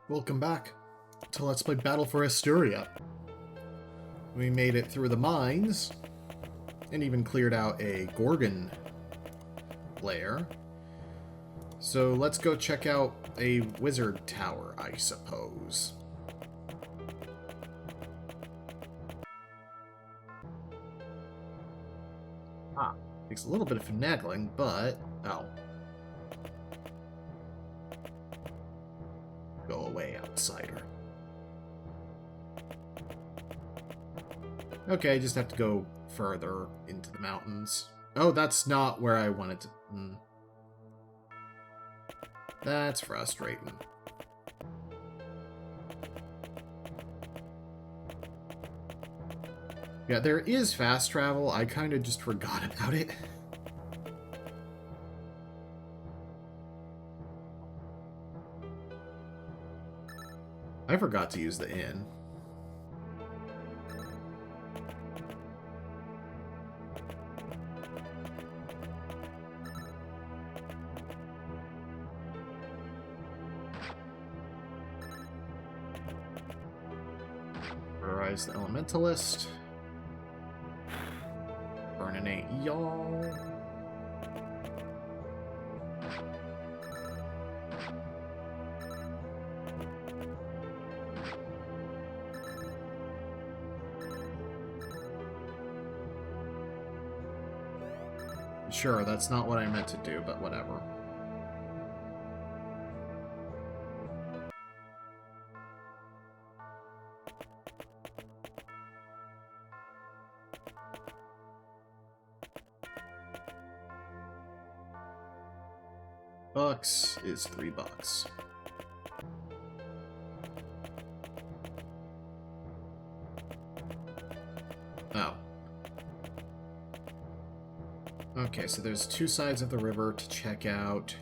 Welcome back to Let's Play Battle for Esturia. We made it through the mines, and even cleared out a Gorgon lair. So let's go check out a wizard tower, I suppose. Takes a little bit of finagling, but... oh. Go away, outsider. Okay, just have to go further into the mountains. Oh, that's not where I wanted to... That's frustrating. Yeah, there is fast travel. I kind of just forgot about it. I forgot to use the inn. Terrorize the Elementalist. Burning ain't y'all. Sure, that's not what I meant to do, but whatever. Bucks is $3. Oh. Okay, so there's two sides of the river to check out.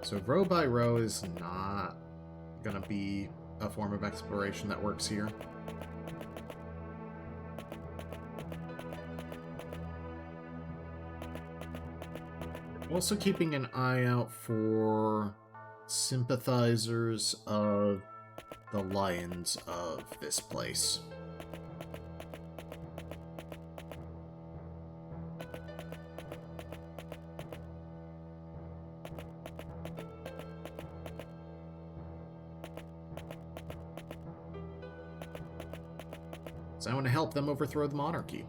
So row by row is not gonna be a form of exploration that works here. Also keeping an eye out for sympathizers of the lions of this place. So I want to help them overthrow the monarchy.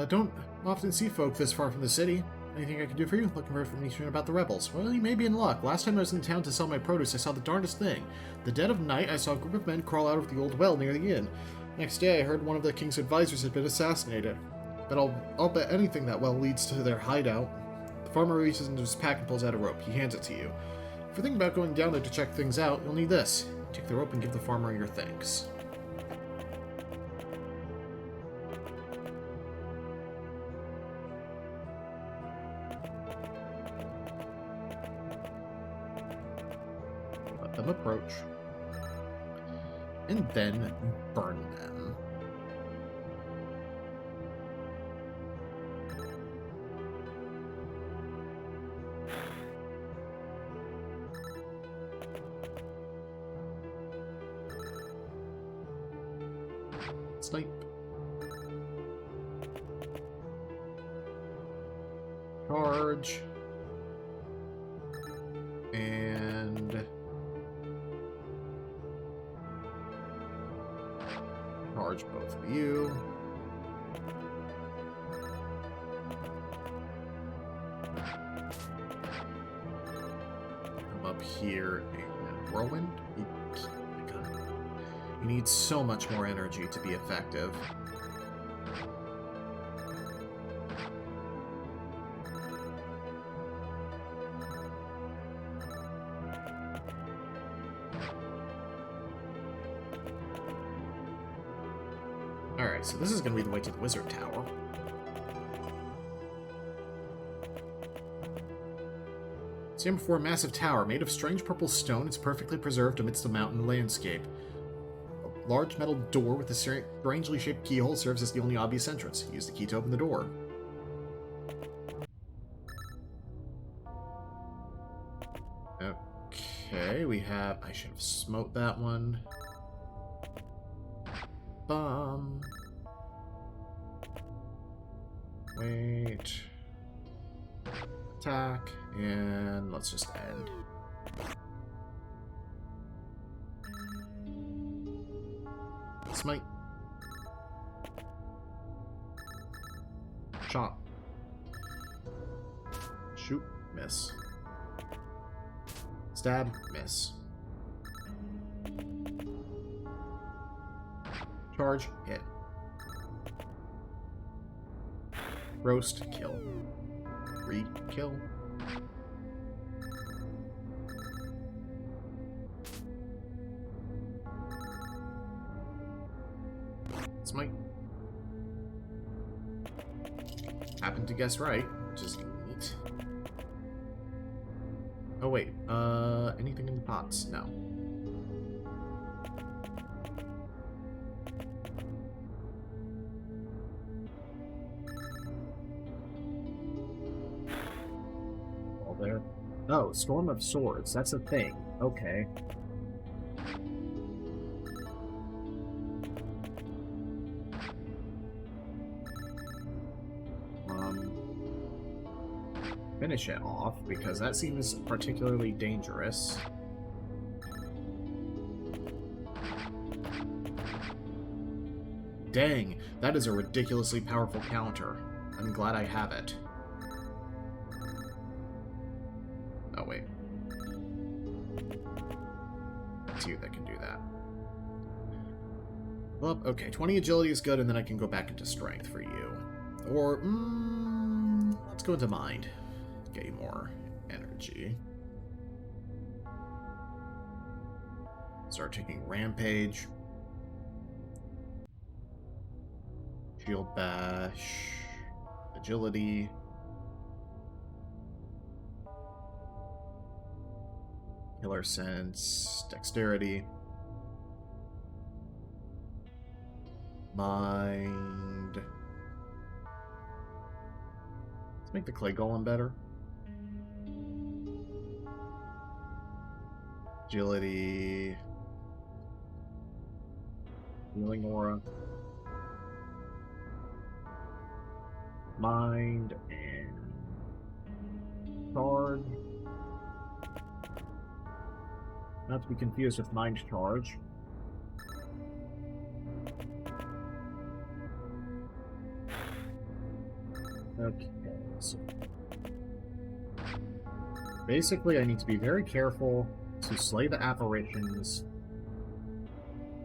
Don't often see folk this far from the city. Anything I can do for you? Looking for information about the rebels. Well, you may be in luck. Last time I was in town to sell my produce, I saw the darndest thing. The dead of night, I saw a group of men crawl out of the old well near the inn. Next day, I heard one of the king's advisors had been assassinated. But I'll bet anything that well leads to their hideout. The farmer reaches into his pack and pulls out a rope. He hands it to you. If you're thinking about going down there to check things out, you'll need this. Take the rope and give the farmer your thanks. Let them approach. And then burn them. Snipe. Charge. And charge both of you. Come up here and whirlwind. You need so much more energy to be effective. Alright, so this is going to be the way to the wizard tower. Stand before a massive tower made of strange purple stone. It's perfectly preserved amidst the mountain landscape. large metal door with a strangely shaped keyhole serves as the only obvious entrance. Use the key to open the door. Okay, we have... I should have smote that one. Bomb. Wait. Attack. And let's just end. Smite. Chop. Shoot. Miss. Stab. Miss. Charge. Hit. Roast. Kill. Read. Kill. Smite. Happened to guess right, which is neat. Oh wait, anything in the pots? No. All there. Oh, Storm of Swords, that's a thing. Okay. Finish it off, because that seems particularly dangerous. Dang, that is a ridiculously powerful counter. I'm glad I have it. Oh, wait. That's you that can do that. Well, okay, 20 agility is good, and then I can go back into strength for you. Or, let's go into mind. Get you more energy. Start taking Rampage. Shield Bash. Agility. Killer Sense. Dexterity. Mind. Let's make the Clay Golem better. Agility. Healing Aura. Mind and Charge. Not to be confused with Mind Charge. Okay, so basically I need to be very careful to slay the apparitions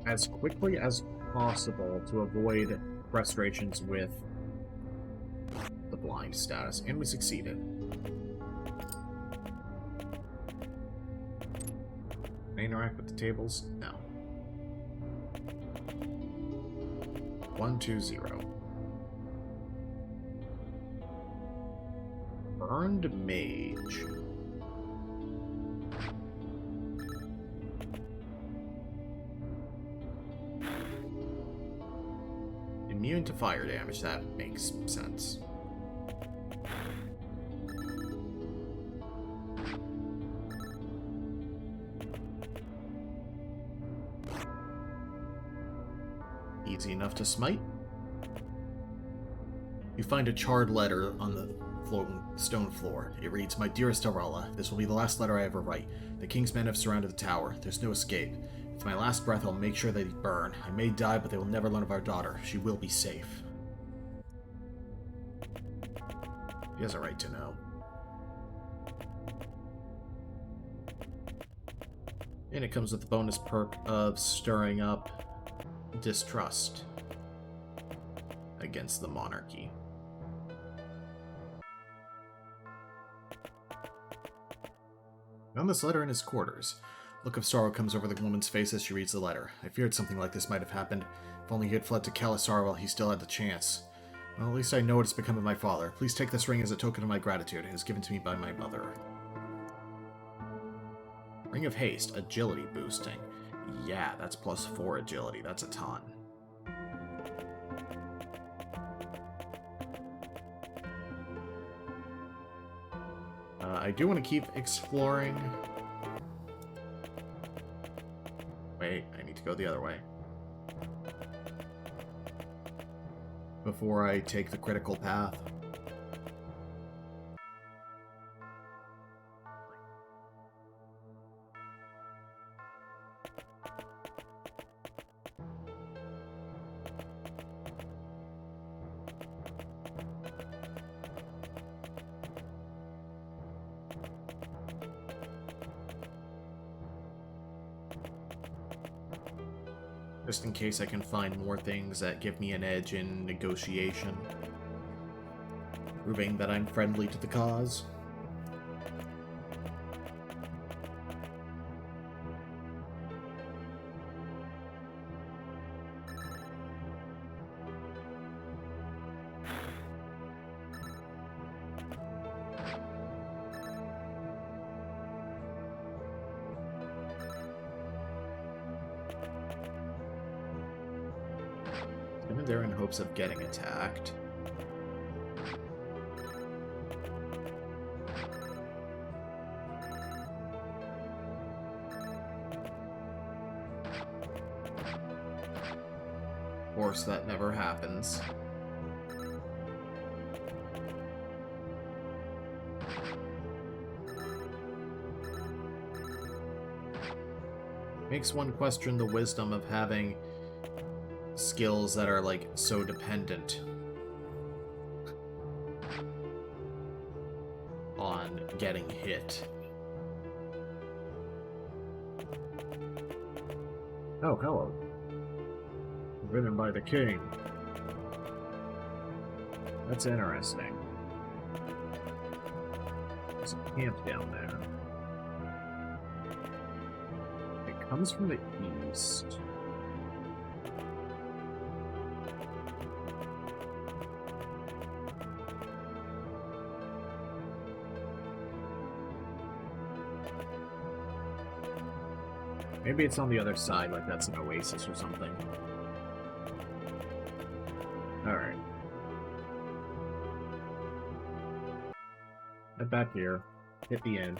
as quickly as possible to avoid frustrations with the blind status, and we succeeded. Can I interact with the tables? No. 1, 2, 0. Burned Mage. Immune to fire damage, that makes sense. Easy enough to smite. You find a charred letter on the floating stone floor. It reads, "My dearest Aurora, this will be the last letter I ever write. The King's men have surrounded the tower. There's no escape. With my last breath, I'll make sure they burn. I may die, but they will never learn of our daughter. She will be safe." He has a right to know. And it comes with the bonus perk of stirring up distrust against the monarchy. Found this letter in his quarters. A look of sorrow comes over the woman's face as she reads the letter. I feared something like this might have happened. If only he had fled to Kalisar while he still had the chance. Well, at least I know what has become of my father. Please take this ring as a token of my gratitude. It was given to me by my mother. Ring of Haste, agility boosting. Yeah, that's +4 agility. That's a ton. I do want to keep exploring way. I need to go the other way. Before I take the critical path. Just in case I can find more things that give me an edge in negotiation. Proving that I'm friendly to the cause. I'm there in hopes of getting attacked. Of course, that never happens. Makes one question the wisdom of having skills that are, like, so dependent on getting hit. Oh, hello. Ridden by the king. That's interesting. There's a camp down there. It comes from the east. Maybe it's on the other side, like that's an oasis or something. Alright. Head back here. Hit the inn.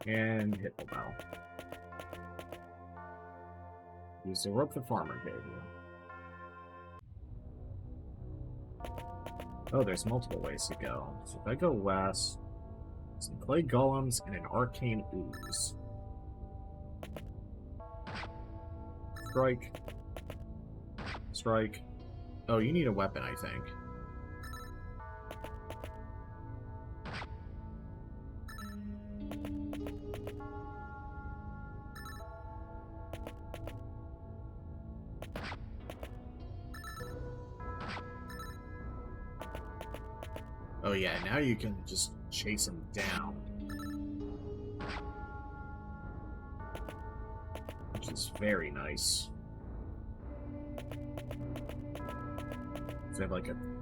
And hit the bell. Use the rope the farmer gave you. Oh, there's multiple ways to go. So if I go west, some clay golems and an arcane ooze. Strike. Strike. Oh, you need a weapon, I think. Oh yeah, now you can just chase him down. Which is very nice. Is that like an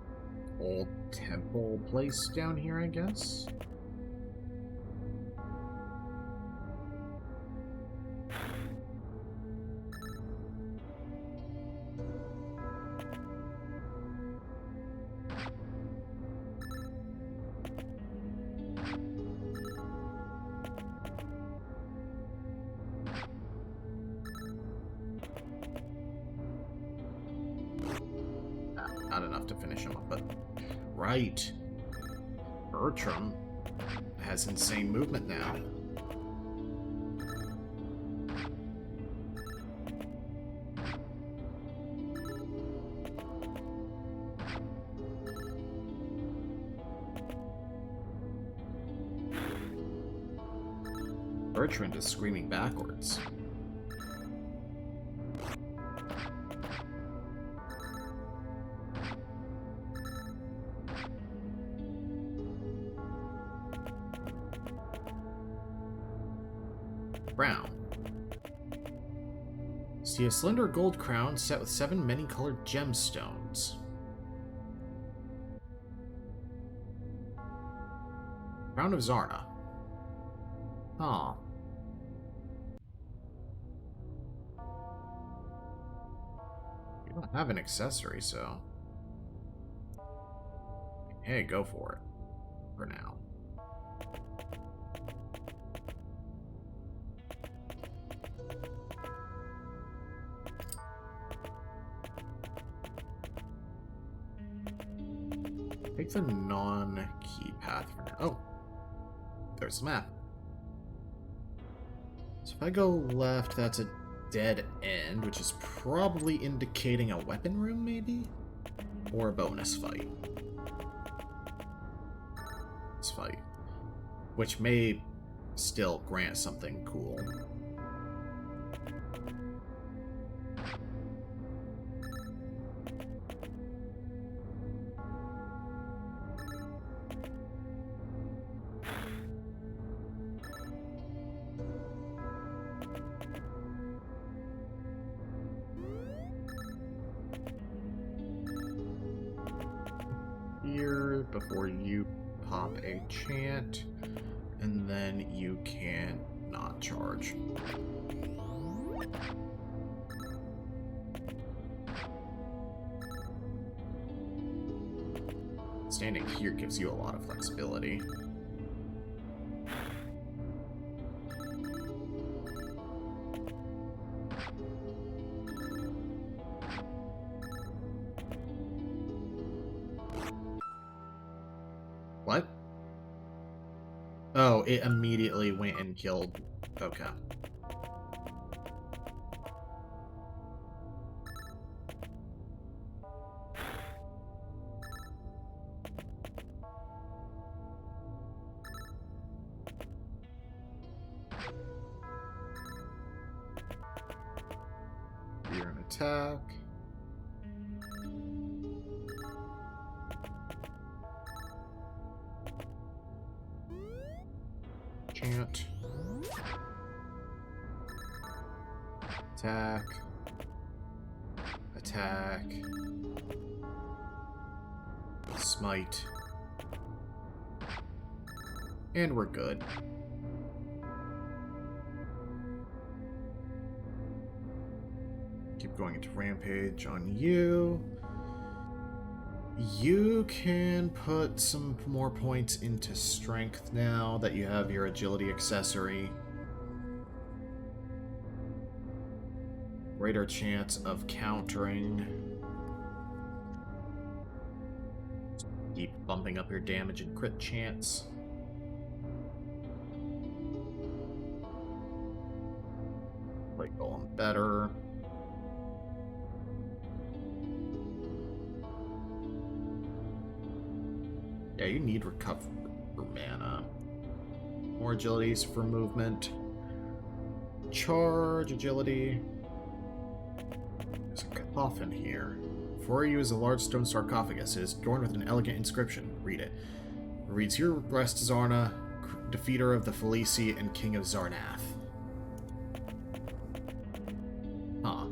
old temple place down here, I guess? Not enough to finish him up, but... Right. Bertram has insane movement now. Bertrand is screaming backwards. Brown. See a slender gold crown set with 7 many-colored gemstones. Crown of Zarna. Huh. You don't have an accessory, so... Hey, go for it. For now. the non-key path for now. Oh, there's the map. So if I go left, that's a dead end, which is probably indicating a weapon room, maybe? Or a bonus fight. This fight. Which may still grant something cool. Here, before you pop a chant, and then you can not charge. Standing here gives you a lot of flexibility. What? Oh, it immediately went and killed. Okay. You're an attack. Chant. Attack. Attack. Smite. And we're good. Keep going into Rampage on you. You can put some more points into Strength now that you have your Agility accessory. Greater chance of countering. Keep bumping up your damage and crit chance. Like going better. Yeah, you need recover for mana. More agilities for movement. Charge, agility. There's a coffin here. Before you is a large stone sarcophagus. It is adorned with an elegant inscription. Read it. It reads, "Here rests Zarna, defeater of the Felici and king of Zarnath." Huh.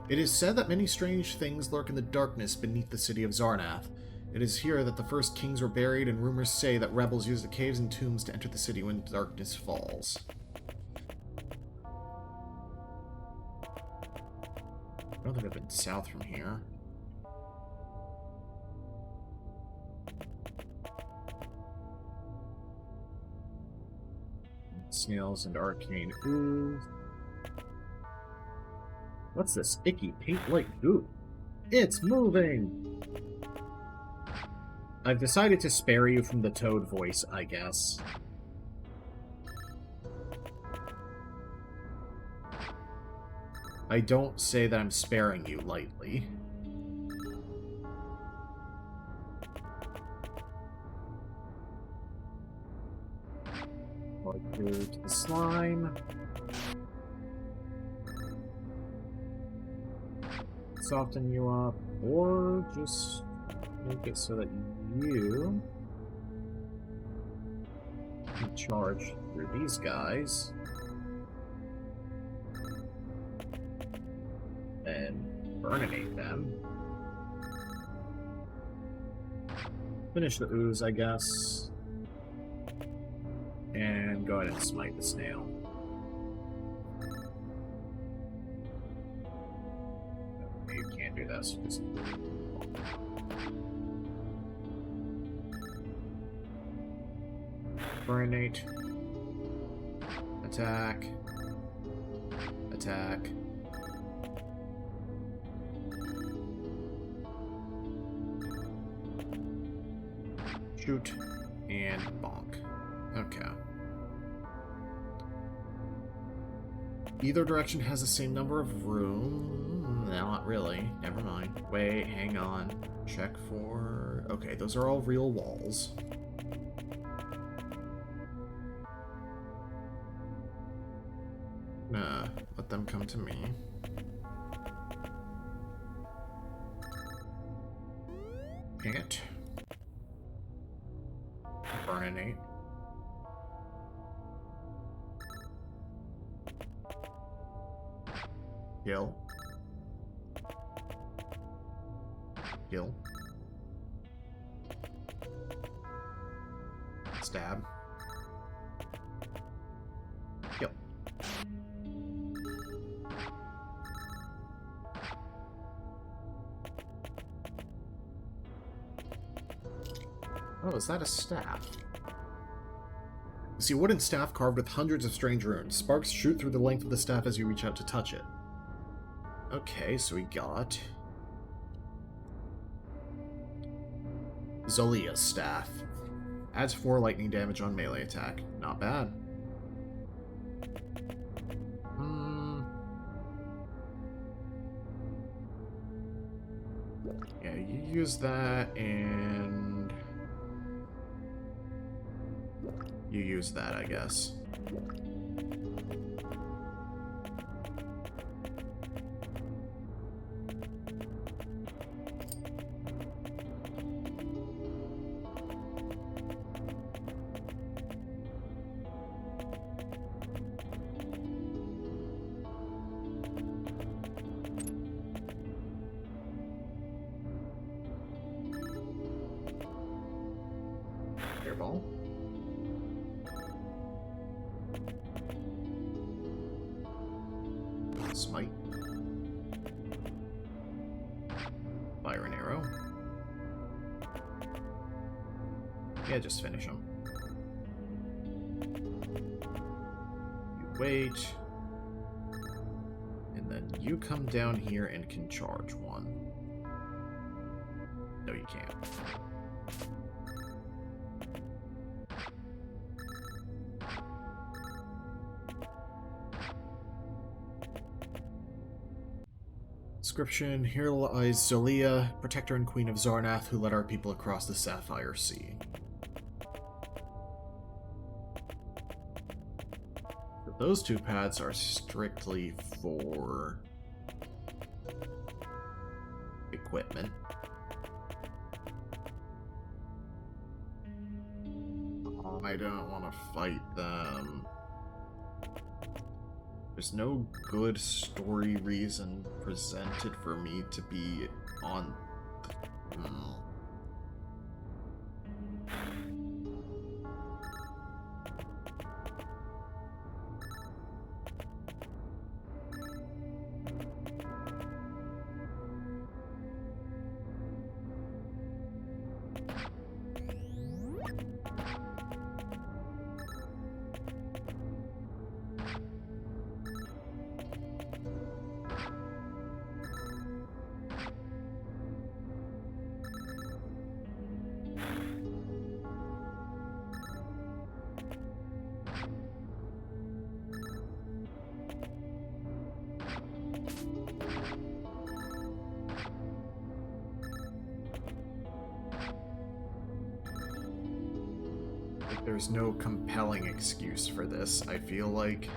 It is said that many strange things lurk in the darkness beneath the city of Zarnath. It is here that the first kings were buried, and rumors say that rebels use the caves and tombs to enter the city when darkness falls. I don't think I've been south from here. Snails and arcane ooze. What's this icky paint-like goo? It's moving! I've decided to spare you from the toad voice, I guess. I don't say that I'm sparing you lightly. Like to the slime. Soften you up, or just make it so that you can charge through these guys and burninate them. Finish the ooze, I guess, and go ahead and smite the snail. Do this. Just... Burninate. Attack. Attack. Shoot. And bonk. Okay. Either direction has the same number of room. Not really. Never mind. Wait, hang on. Check for... Okay, those are all real walls. Let them come to me. Can't. Burninate. Kill. Kill. Stab. Kill. Oh, is that a staff? You see a wooden staff carved with hundreds of strange runes. Sparks shoot through the length of the staff as you reach out to touch it. Okay, so we got... Zolia's staff. Adds 4 lightning damage on melee attack. Not bad. Yeah, you use that, and... You use that, I guess. Airball. Smite. Fire an arrow. Yeah, just finish him. You wait. And then you come down here and can charge one. No, you can't. Description: here lies Zolia, protector and queen of Zarnath, who led our people across the Sapphire Sea. So those two paths are strictly for equipment. I don't want to fight them. There's no good story reason presented for me to be on... There's no compelling excuse for this, I feel like.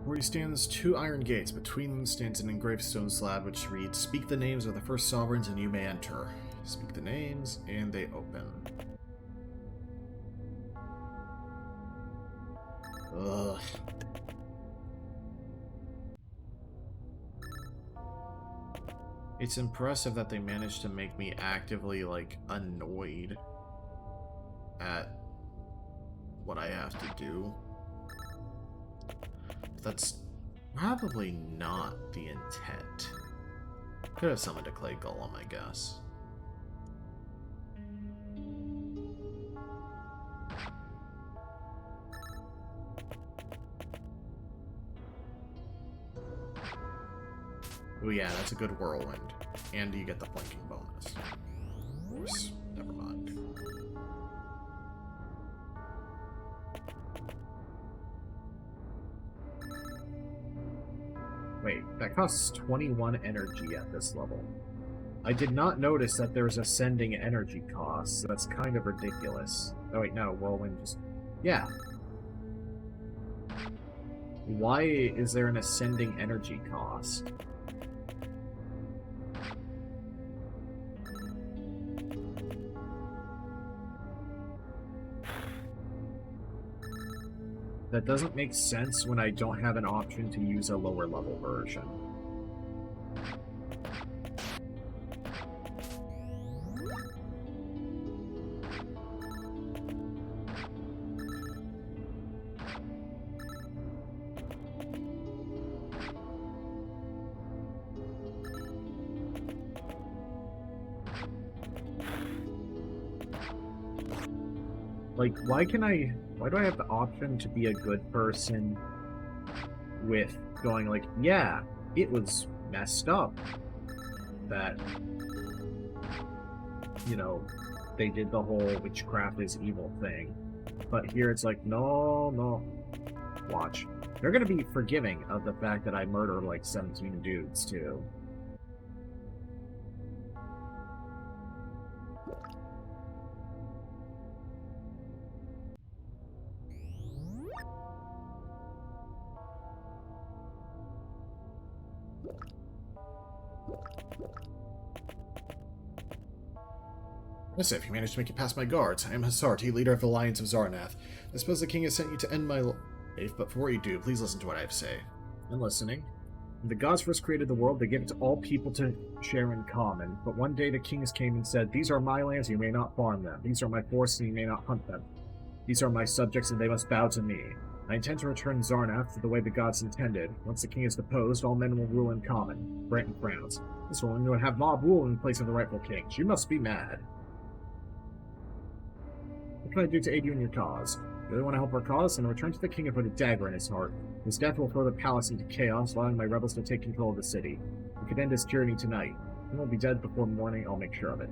Where he stands 2 iron gates. Between them stands an engraved stone slab which reads, "Speak the names of the first sovereigns and you may enter." Speak the names, and they open. Ugh. It's impressive that they managed to make me actively, like, annoyed at what I have to do. But that's probably not the intent. Could have summoned a clay golem, I guess. Oh yeah, that's a good whirlwind. And you get the flanking bonus. Of course, never mind. Wait, that costs 21 energy at this level. I did not notice that there's ascending energy costs. So that's kind of ridiculous. Oh wait, no, whirlwind just... Yeah. Why is there an ascending energy cost? That doesn't make sense when I don't have an option to use a lower level version. Like, why do I have the option to be a good person with going like, yeah, it was messed up that, you know, they did the whole witchcraft is evil thing. But here it's like, no. Watch. They're gonna be forgiving of the fact that I murder like 17 dudes, too. If you managed to make it past my guards. I am Hasarti, leader of the Lions of Zarnath. I suppose the king has sent you to end my life, but before you do, please listen to what I have to say. I'm listening. When the gods first created the world, they gave it to all people to share in common. But one day the kings came and said, "These are my lands, you may not farm them. These are my forests, and you may not hunt them. These are my subjects, and they must bow to me. I intend to return Zarnath to the way the gods intended. Once the king is deposed, all men will rule in common." Branton frowns. This woman would have mob rule in place of the rightful king. She must be mad. What can I do to aid you in your cause? You really want to help our cause? Then return to the king and put a dagger in his heart. His death will throw the palace into chaos, allowing my rebels to take control of the city. We could end his tyranny tonight. He will be dead before morning. I'll make sure of it.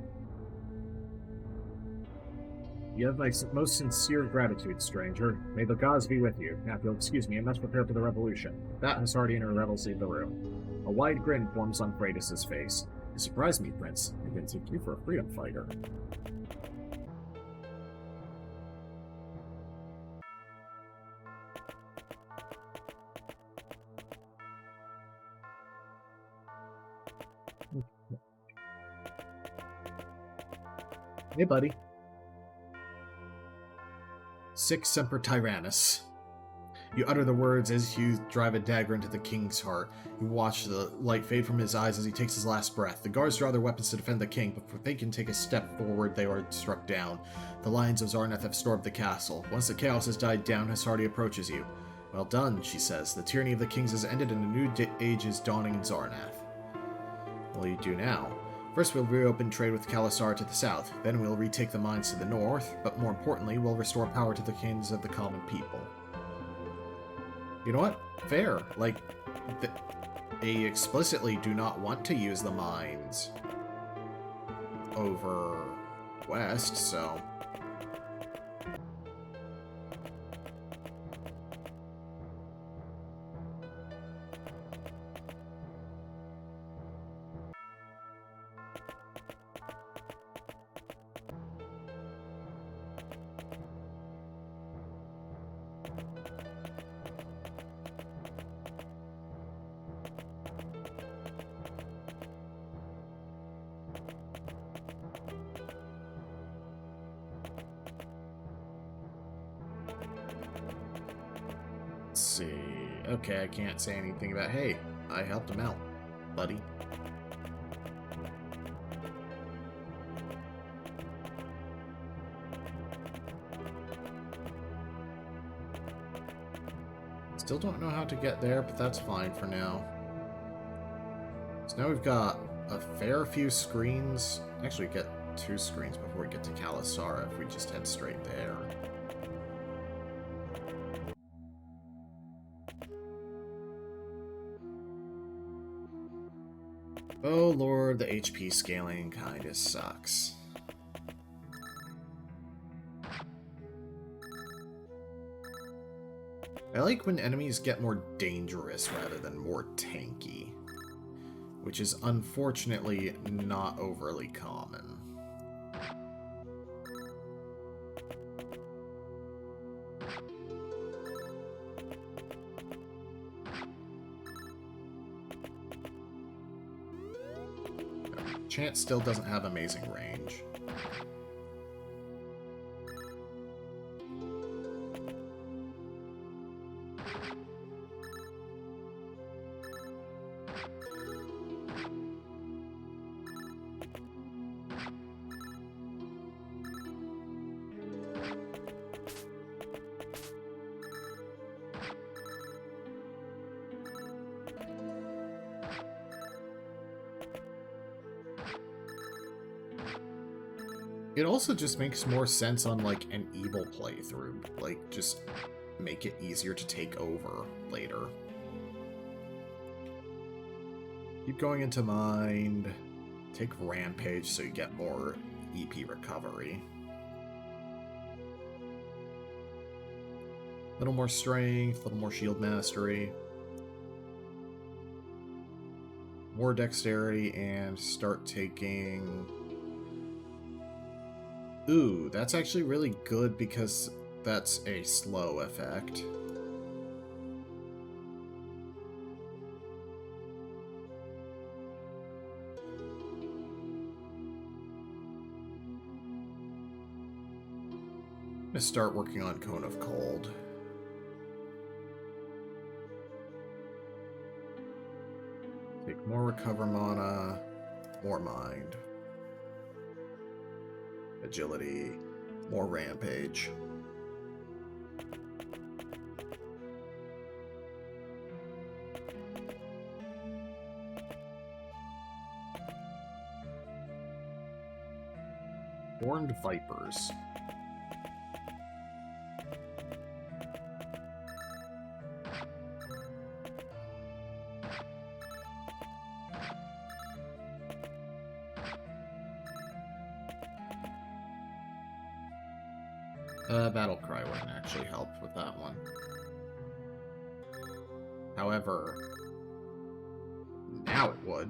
You have my most sincere gratitude, stranger. May the gods be with you. Now, if you'll excuse me, I must prepare for the revolution. That Hasardi and her rebels leave the room. A wide grin forms on Freitas' face. You surprised me, Prince. I didn't take you for a freedom fighter. Hey, buddy. Sic semper tyrannis. You utter the words as you drive a dagger into the king's heart. You watch the light fade from his eyes as he takes his last breath. The guards draw their weapons to defend the king, but before they can take a step forward, they are struck down. The lions of Zarnath have stormed the castle. Once the chaos has died down, Hasardi approaches you. Well done, she says. The tyranny of the kings has ended and a new age is dawning in Zarnath. What will you do now? First, we'll reopen trade with Khalasar to the south. Then we'll retake the mines to the north. But more importantly, we'll restore power to the kings of the common people. You know what? Fair. Like, they explicitly do not want to use the mines over west, so... Let's see. Okay, I can't say anything about, hey, I helped him out, buddy. Still don't know how to get there, but that's fine for now. So now we've got a fair few screens. Actually, get 2 screens before we get to Kalasara if we just head straight there. Oh lord, the HP scaling kinda sucks. I like when enemies get more dangerous rather than more tanky, which is unfortunately not overly common. Chance still doesn't have amazing range. It also just makes more sense on, like, an evil playthrough. Like, just make it easier to take over later. Keep going into Mind. Take Rampage so you get more EP recovery. A little more Strength, a little more Shield Mastery. More Dexterity, and start taking... Ooh, that's actually really good because that's a slow effect. I'm gonna start working on Cone of Cold. Take more Recover Mana, more Mind. Agility, more Rampage. Horned Vipers. Battle Cry wouldn't actually help with that one. However, now it would.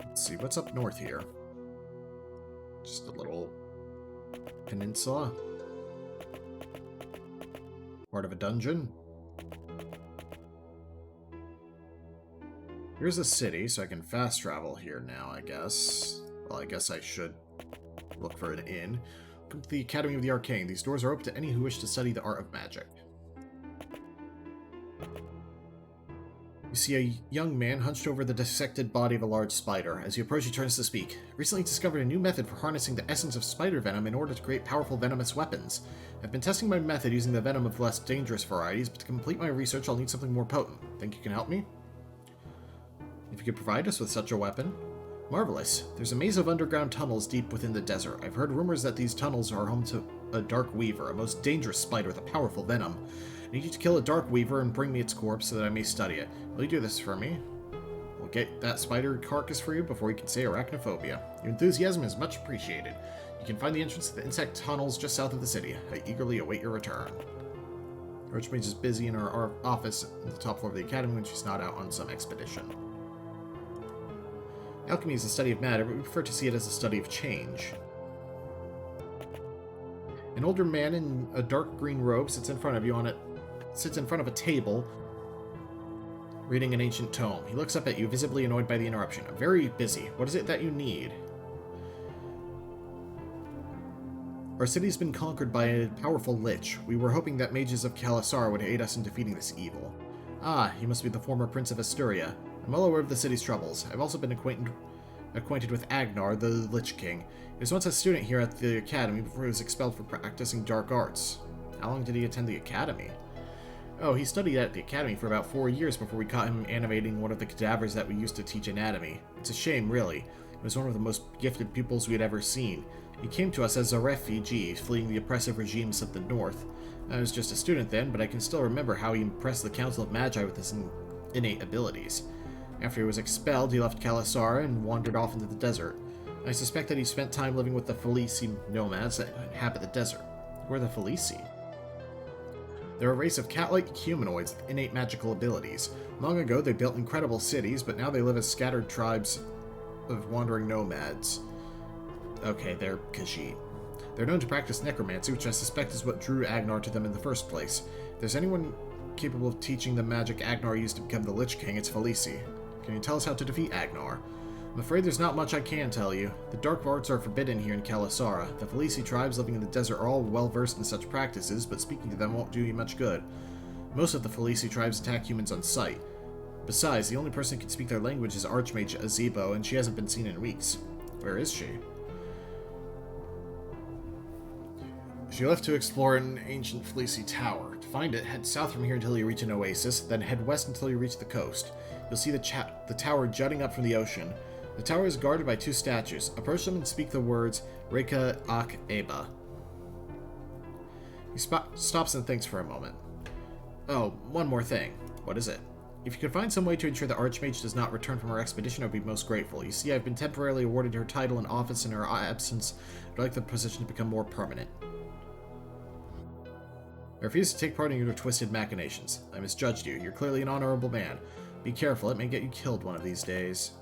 Let's see, what's up north here? Just a little peninsula. Part of a dungeon. Here's a city, so I can fast travel here now, I guess. Well, I guess I should look for an inn. Welcome to the Academy of the Arcane. These doors are open to any who wish to study the art of magic. You see a young man hunched over the dissected body of a large spider. As you approach, he turns to speak. Recently discovered a new method for harnessing the essence of spider venom in order to create powerful venomous weapons. I've been testing my method using the venom of less dangerous varieties, but to complete my research, I'll need something more potent. Think you can help me? If you could provide us with such a weapon? Marvelous. There's a maze of underground tunnels deep within the desert. I've heard rumors that these tunnels are home to a Dark Weaver, a most dangerous spider with a powerful venom. I need you to kill a Dark Weaver and bring me its corpse so that I may study it. Will you do this for me? We'll get that spider carcass for you before you can say arachnophobia. Your enthusiasm is much appreciated. You can find the entrance to the insect tunnels just south of the city. I eagerly await your return. Archmage is busy in her office on the top floor of the academy when she's not out on some expedition. Alchemy is a study of matter, but we prefer to see it as a study of change. An older man in a dark green robe sits in front of a table, reading an ancient tome. He looks up at you, visibly annoyed by the interruption. I'm very busy. What is it that you need? Our city's been conquered by a powerful lich. We were hoping that mages of Kalasar would aid us in defeating this evil. Ah, he must be the former Prince of Esturia. I'm well aware of the city's troubles. I've also been acquainted acquainted with Agnar, the Lich King. He was once a student here at the academy before he was expelled for practicing dark arts. How long did he attend the academy? Oh, he studied at the academy for about 4 years before we caught him animating one of the cadavers that we used to teach anatomy. It's a shame, really. He was one of the most gifted pupils we had ever seen. He came to us as a refugee, fleeing the oppressive regimes of the north. I was just a student then, but I can still remember how he impressed the Council of Magi with his innate abilities. After he was expelled, he left Kalisara and wandered off into the desert. I suspect that he spent time living with the Felici nomads that inhabit the desert. Who are the Felici? They're a race of cat-like humanoids with innate magical abilities. Long ago, they built incredible cities, but now they live as scattered tribes of wandering nomads. Okay, they're Khajiit. They're known to practice necromancy, which I suspect is what drew Agnar to them in the first place. If there's anyone capable of teaching the magic Agnar used to become the Lich King, it's Felici. Can you tell us how to defeat Agnar? I'm afraid there's not much I can tell you. The dark arts are forbidden here in Kalisara. The Felici tribes living in the desert are all well versed in such practices, but speaking to them won't do you much good. Most of the Felici tribes attack humans on sight. Besides, the only person who can speak their language is Archmage Azebo, and she hasn't been seen in weeks. Where is she? She left to explore an ancient Felici tower. To find it, head south from here until you reach an oasis, then head west until you reach the coast. You'll see the tower jutting up from the ocean. The tower is guarded by 2 statues. Approach them and speak the words Reka Ak Eba. He stops and thinks for a moment. Oh, one more thing. What is it? If you could find some way to ensure the Archmage does not return from her expedition, I'd be most grateful. You see, I've been temporarily awarded her title and office in her absence. I'd like the position to become more permanent. I refuse to take part in your twisted machinations. I misjudged you. You're clearly an honorable man. Be careful, it may get you killed one of these days.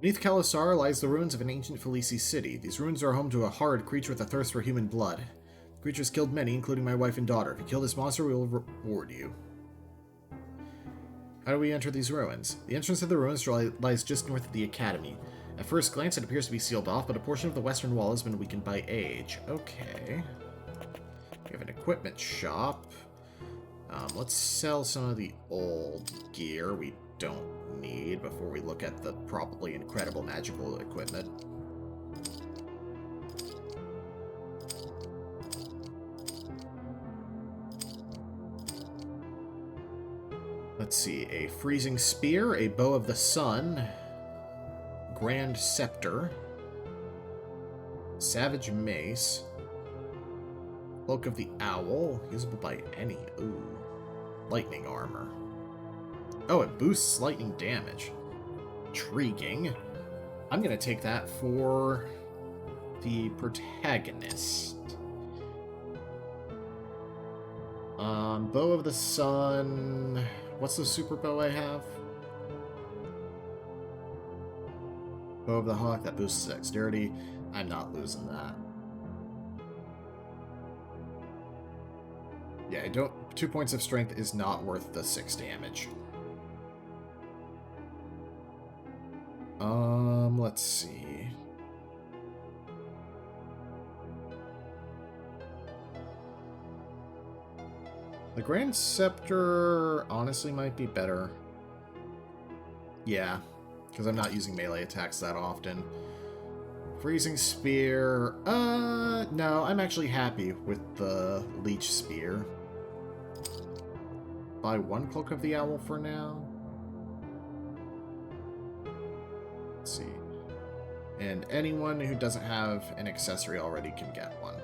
Beneath Kalisara lies the ruins of an ancient Felici city. These ruins are home to a horrid creature with a thirst for human blood. The creature's killed many, including my wife and daughter. If you kill this monster, we will reward you. How do we enter these ruins? The entrance to the ruins lies just north of the academy. At first glance, it appears to be sealed off, but a portion of the western wall has been weakened by age. Okay. We have an equipment shop. Let's sell some of the old gear we don't need before we look at the probably incredible magical equipment. Let's see, a freezing spear, a bow of the sun, grand scepter, savage mace, cloak of the owl, usable by any, ooh, lightning armor. Oh, it boosts lightning damage. Intriguing. I'm gonna take that for the protagonist. Bow of the sun. What's the super bow I have? Bow of the hawk, that boosts dexterity. I'm not losing that. Yeah, I don't. 2 points of strength is not worth the 6 damage. Let's see. The Grand Scepter honestly might be better. Yeah, because I'm not using melee attacks that often. Freezing Spear. No, I'm actually happy with the Leech Spear. Buy 1 Cloak of the Owl for now. Let's see. And anyone who doesn't have an accessory already can get one.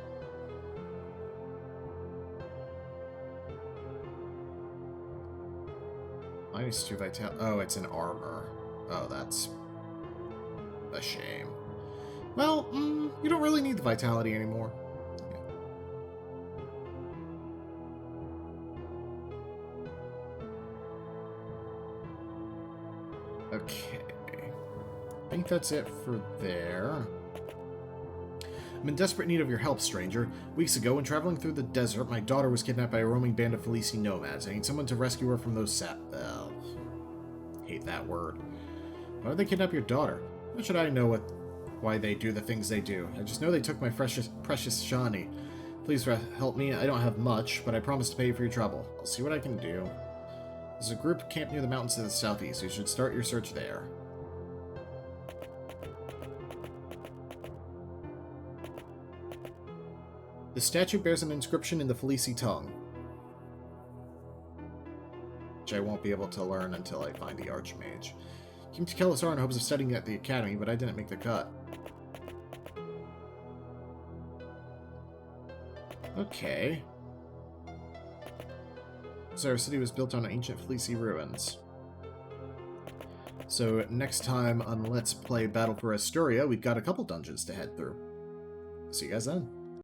-2 vitality. Oh, it's an armor. Oh, that's a shame. Well, you don't really need the vitality anymore. Yeah. Okay. I think that's it for there. I'm in desperate need of your help, stranger. Weeks ago, when traveling through the desert, my daughter was kidnapped by a roaming band of Felici nomads. I need someone to rescue her from those hate that word. Why would they kidnap your daughter? How should I know why they do the things they do? I just know they took my precious Shani. Please help me. I don't have much, but I promise to pay you for your trouble. I'll see what I can do. There's a group camped near the mountains to the southeast. You should start your search there. The statue bears an inscription in the Felici tongue, which I won't be able to learn until I find the Archmage. Came to Kelisar in hopes of studying at the academy, but I didn't make the cut. Okay. So our city was built on ancient Felici ruins. So next time on Let's Play Battle for Esturia, we've got a couple dungeons to head through. See you guys then.